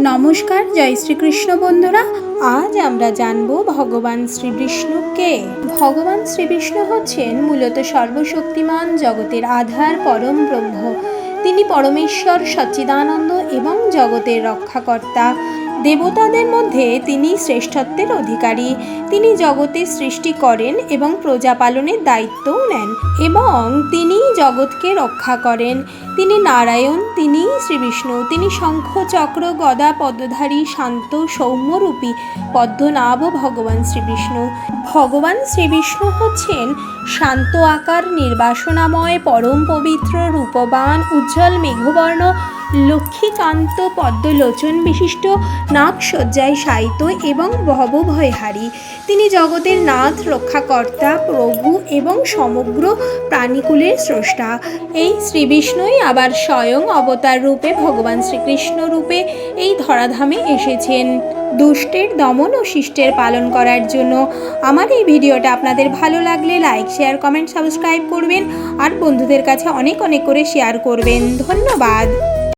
নমস্কার, জয় শ্রীকৃষ্ণ বন্ধুরা। আজ আমরা জানবো ভগবান শ্রীবিষ্ণুকে। ভগবান শ্রীবিষ্ণু হচ্ছেন মূলত সর্বশক্তিমান, জগতের আধার, পরম ব্রহ্ম। তিনি পরমেশ্বর, সচ্চিদানন্দ এবং জগতের রক্ষাকর্তা। দেবতাদের মধ্যে তিনি শ্রেষ্ঠত্বের অধিকারী। তিনি জগতের সৃষ্টি করেন এবং প্রজা পালনের দায়িত্বও নেন এবং তিনি জগৎকে রক্ষা করেন। তিনি নারায়ণ, তিনি শ্রীবিষ্ণু। তিনি শঙ্খ, চক্র, গদা, পদ্মধারী, শান্ত, সৌম্যরূপী পদ্মনাভ ভগবান শ্রীবিষ্ণু। ভগবান শ্রীবিষ্ণু হচ্ছেন শান্ত আকার, নির্বাসনাময়, পরম পবিত্র, রূপবান, উজ্জ্বল মেঘবর্ণ, লক্ষ্মীকান্ত, পদ্মলোচন বিশিষ্ট, নাগসজ্জায় শায়িত এবং ভবভয়হারী। তিনি জগতের নাথ, রক্ষাকর্তা, প্রভু এবং সমগ্র প্রাণীকুলের স্রষ্টা। এই শ্রীবিষ্ণুই আবার স্বয়ং অবতার রূপে ভগবান শ্রীকৃষ্ণ রূপে এই ধরাধামে এসেছেন দুষ্টের দমন ও শিষ্টের পালন করার জন্য। আমার এই ভিডিওটা আপনাদের ভালো লাগলে লাইক, শেয়ার, কমেন্ট, সাবস্ক্রাইব করবেন আর বন্ধুদের কাছে অনেক অনেক করে শেয়ার করবেন। ধন্যবাদ।